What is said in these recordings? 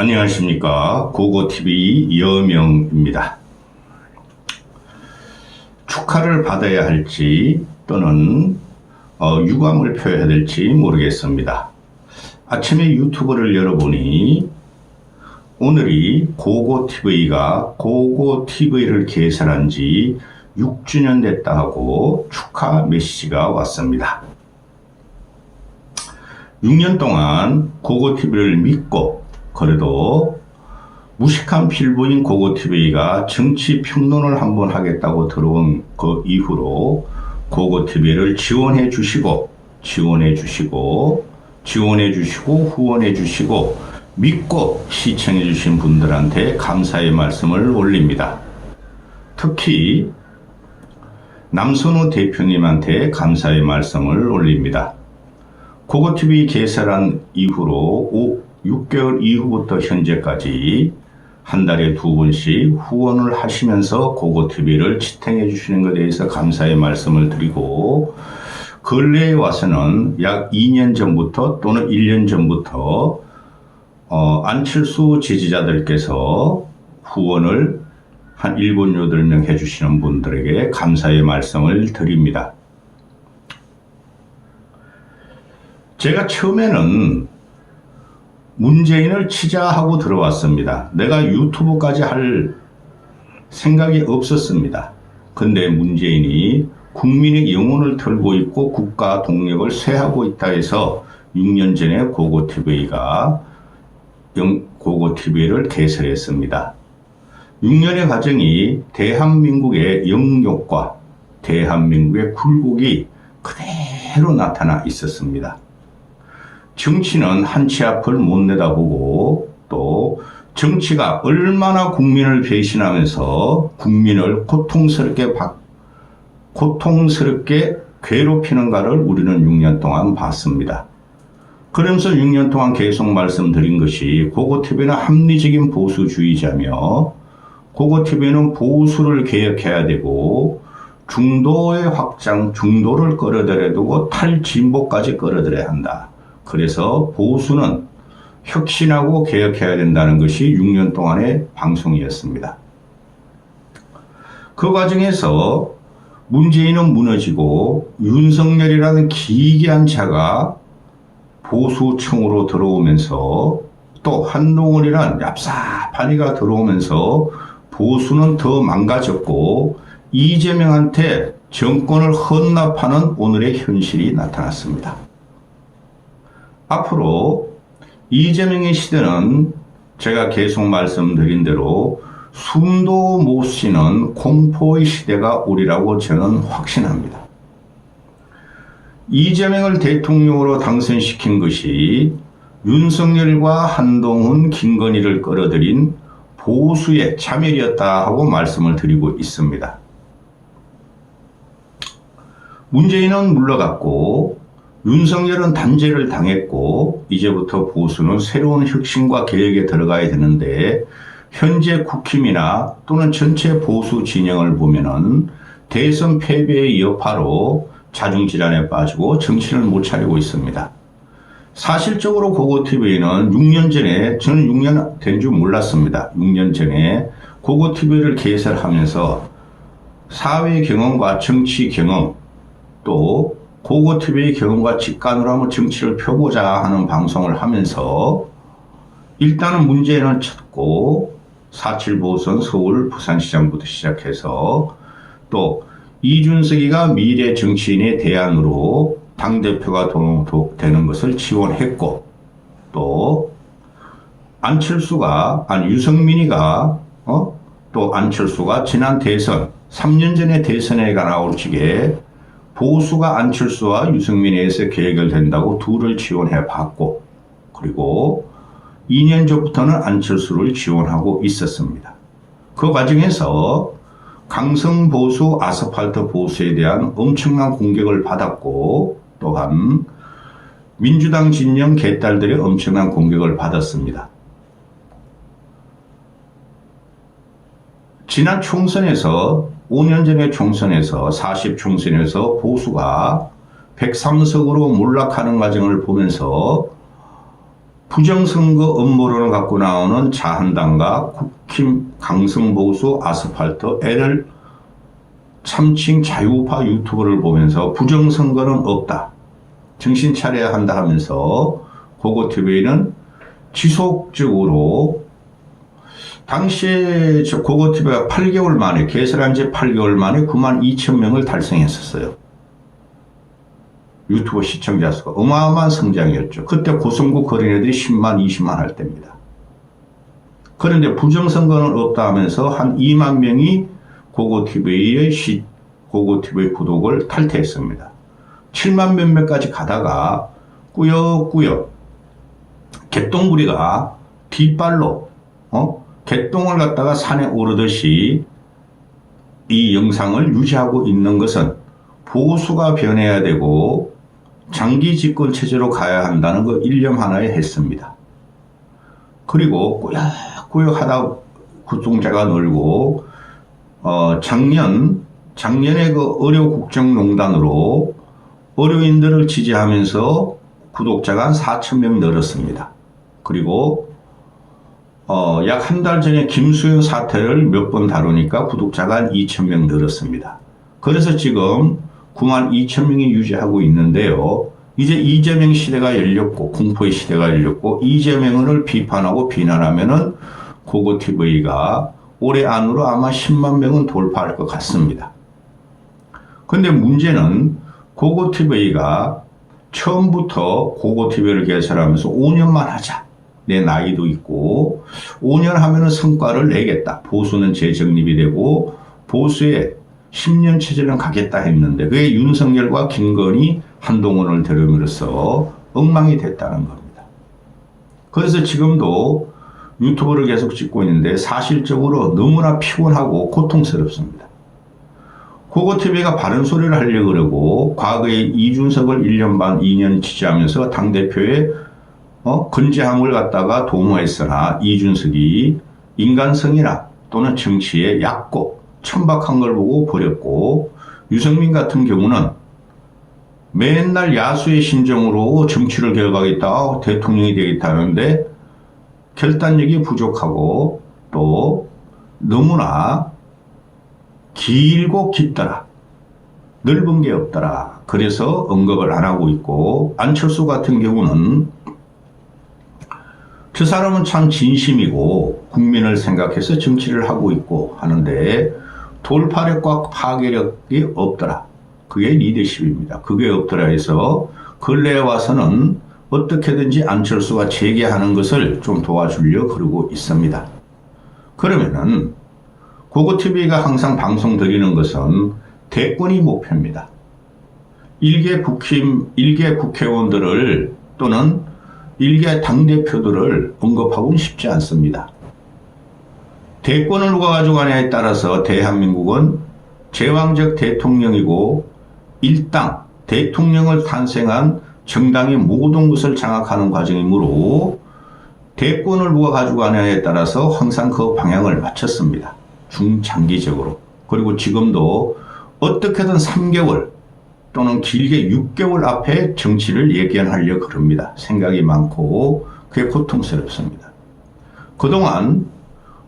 안녕하십니까. 고고TV 여명입니다. 축하를 받아야 할지 또는 유감을 표해야 될지 모르겠습니다. 아침에 유튜브를 열어보니 오늘이 고고TV가 고고TV를 개설한 지 6주년 됐다 하고 축하 메시지가 왔습니다. 6년 동안 고고TV를 믿고 그래도 무식한 필부인 고고TV가 정치 평론을 한번 하겠다고 들어온 그 이후로 고고TV를 지원해 주시고 후원해 주시고 믿고 시청해 주신 분들한테 감사의 말씀을 올립니다. 특히 남선우 대표님한테 감사의 말씀을 올립니다. 고고TV 개설한 이후로 6개월 이후부터 현재까지 한 달에 2번씩 후원을 하시면서 고고TV를 지탱해 주시는 것에 대해서 감사의 말씀을 드리고, 근래에 와서는 약 2년 전부터 또는 1년 전부터 안철수 지지자들께서 후원을 한 7, 8명 해주시는 분들에게 감사의 말씀을 드립니다. 제가 처음에는 문재인을 치자 하고 들어왔습니다. 내가 유튜브까지 할 생각이 없었습니다. 근데 문재인이 국민의 영혼을 털고 있고 국가 동력을 쇠하고 있다 해서 6년 전에 고고TV를 개설했습니다. 6년의 과정이 대한민국의 영욕과 대한민국의 굴곡이 그대로 나타나 있었습니다. 정치는 한치 앞을 못 내다보고 또 정치가 얼마나 국민을 배신하면서 국민을 고통스럽게 괴롭히는가를 우리는 6년 동안 봤습니다. 그러면서 6년 동안 계속 말씀드린 것이 고고TV는 합리적인 보수주의자며 고고TV는 보수를 개혁해야 되고 중도의 확장, 중도를 끌어들여야 되고 탈진보까지 끌어들여야 한다. 그래서 보수는 혁신하고 개혁해야 된다는 것이 6년 동안의 방송이었습니다. 그 과정에서 문재인은 무너지고 윤석열이라는 기괴한 자가 보수층으로 들어오면서 또 한동훈이란 얍삽한 이가 들어오면서 보수는 더 망가졌고 이재명한테 정권을 헌납하는 오늘의 현실이 나타났습니다. 앞으로 이재명의 시대는 제가 계속 말씀드린 대로 숨도 못 쉬는 공포의 시대가 오리라고 저는 확신합니다. 이재명을 대통령으로 당선시킨 것이 윤석열과 한동훈, 김건희를 끌어들인 보수의 자멸이었다 하고 말씀을 드리고 있습니다. 문재인은 물러갔고 윤석열은 단죄를 당했고 이제부터 보수는 새로운 혁신과 개혁에 들어가야 되는데 현재 국힘이나 또는 전체 보수 진영을 보면은 대선 패배의 여파로 자중질환에 빠지고 정신을 못 차리고 있습니다. 사실적으로 고고TV는 6년 전에, 저는 6년 된 줄 몰랐습니다. 6년 전에 고고TV를 개설하면서 사회 경험과 정치 경험 또 고고TV의 경험과 직관으로 한번 정치를 펴보자 하는 방송을 하면서 일단은 문재인을 찾고 4.7 보선 서울 부산시장부터 시작해서 또 이준석이가 미래 정치인의 대안으로 당대표가 되는 것을 지원했고 또 유승민이가 또 안철수가 지난 대선 3년 전에 대선에 나올 적에 보수가 안철수와 유승민에 의해서 개결된다고 둘을 지원해 봤고 그리고 2년 전부터는 안철수를 지원하고 있었습니다. 그 과정에서 강성 보수, 아스팔트 보수에 대한 엄청난 공격을 받았고 또한 민주당 진영 개딸들의 엄청난 공격을 받았습니다. 지난 총선에서 5년 전의 총선에서 40총선에서 보수가 103석으로 몰락하는 과정을 보면서 부정선거 음모론을 갖고 나오는 자한당과 국힘 강성보수 아스팔트 애를 참칭 자유우파 유튜브를 보면서 부정선거는 없다, 정신 차려야 한다 하면서 고고TV는 지속적으로 당시에 고고TV가 8개월 만에 개설한 지 8개월 만에 92,000명을 달성했었어요. 유튜브 시청자 수가 어마어마한 성장이었죠. 그때 고성국 거린애들이 10만, 20만 할 때입니다. 그런데 부정선거는 없다 하면서 한 2만 명이 고고TV의 고고TV 구독을 탈퇴했습니다. 7만 몇몇까지 가다가 꾸역꾸역 개똥부리가 뒷발로 개똥을 갖다가 산에 오르듯이 이 영상을 유지하고 있는 것은 보수가 변해야 되고 장기 집권 체제로 가야 한다는 그 일념 하나에 했습니다. 그리고 꾸역꾸역 하다 구독자가 늘고 작년에 그 의료국정농단으로 의료인들을 지지하면서 구독자가 한 4,000명 늘었습니다. 그리고 약 한 달 전에 김수영 사태를 몇 번 다루니까 구독자가 한 2,000명 늘었습니다. 그래서 지금 92,000명이 유지하고 있는데요. 이제 이재명 시대가 열렸고 공포의 시대가 열렸고 이재명을 비판하고 비난하면은 고고TV가 올해 안으로 아마 10만 명은 돌파할 것 같습니다. 근데 문제는 고고TV가 처음부터 고고TV를 개설하면서 5년만 하자. 내 나이도 있고 5년 하면은 성과를 내겠다. 보수는 재정립이 되고 보수의 10년 체제는 가겠다 했는데 그게 윤석열과 김건희, 한동훈을 데려오면서 엉망이 됐다는 겁니다. 그래서 지금도 유튜브를 계속 찍고 있는데 사실적으로 너무나 피곤하고 고통스럽습니다. 고고TV가 바른 소리를 하려고 그러고 과거에 이준석을 1년 반, 2년 지지하면서 당대표의 건재함을 갖다가 도모했으나 이준석이 인간성이나 또는 정치에 얕고 천박한 걸 보고 버렸고 유승민 같은 경우는 맨날 야수의 심정으로 정치를 개혁하겠다, 대통령이 되겠다 하는데 결단력이 부족하고 또 너무나 길고 깊더라. 넓은 게 없더라. 그래서 언급을 안 하고 있고 안철수 같은 경우는 저 사람은 참 진심이고 국민을 생각해서 정치를 하고 있고 하는데 돌파력과 파괴력이 없더라. 그게 리더십입니다. 그게 없더라 해서 근래에 와서는 어떻게든지 안철수가 재개하는 것을 좀 도와주려 그러고 있습니다. 그러면은 고고TV가 항상 방송 드리는 것은 대권이 목표입니다. 일개 국회의원들을 또는 일개 당대표들을 언급하고는 쉽지 않습니다. 대권을 누가 가져가냐에 따라서 대한민국은 제왕적 대통령이고 일당 대통령을 탄생한 정당의 모든 것을 장악하는 과정이므로 대권을 누가 가져가냐에 따라서 항상 그 방향을 맞췄습니다. 중장기적으로. 그리고 지금도 어떻게든 3개월 또는 길게 6개월 앞에 정치를 예견하려고 그럽니다. 생각이 많고 그게 고통스럽습니다. 그동안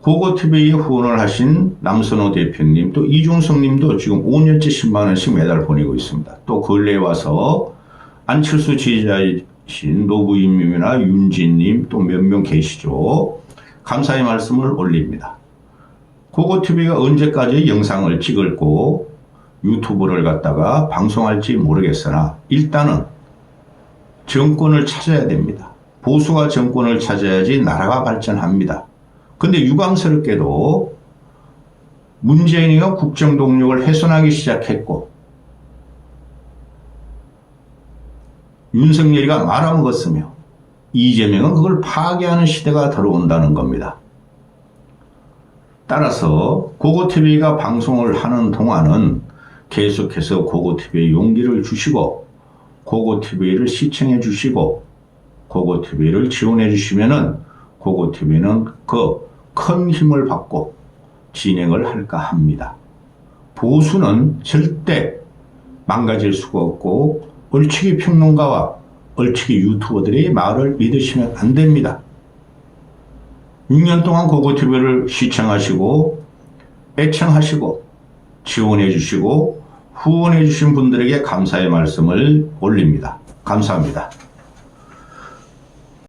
고고TV에 후원을 하신 남선호 대표님 또 이중석 님도 지금 5년째 10만 원씩 매달 보내고 있습니다. 또 근래에 와서 안철수 지지자이신 노부인님이나 윤진님 또 몇 명 계시죠. 감사의 말씀을 올립니다. 고고TV가 언제까지 영상을 찍을고 유튜브를 갖다가 방송할지 모르겠으나 일단은 정권을 찾아야 됩니다. 보수가 정권을 찾아야지 나라가 발전합니다. 근데 유감스럽게도 문재인이가 국정동력을 훼손하기 시작했고 윤석열이가 말아먹었으며 이재명은 그걸 파괴하는 시대가 들어온다는 겁니다. 따라서 고고TV가 방송을 하는 동안은 계속해서 고고TV에 용기를 주시고 고고TV를 시청해 주시고 고고TV를 지원해 주시면은 고고TV는 그 큰 힘을 받고 진행을 할까 합니다. 보수는 절대 망가질 수가 없고 얼추기 평론가와 얼치기 유튜버들의 말을 믿으시면 안 됩니다. 6년 동안 고고TV를 시청하시고 애청하시고 지원해 주시고 후원해 주신 분들에게 감사의 말씀을 올립니다. 감사합니다.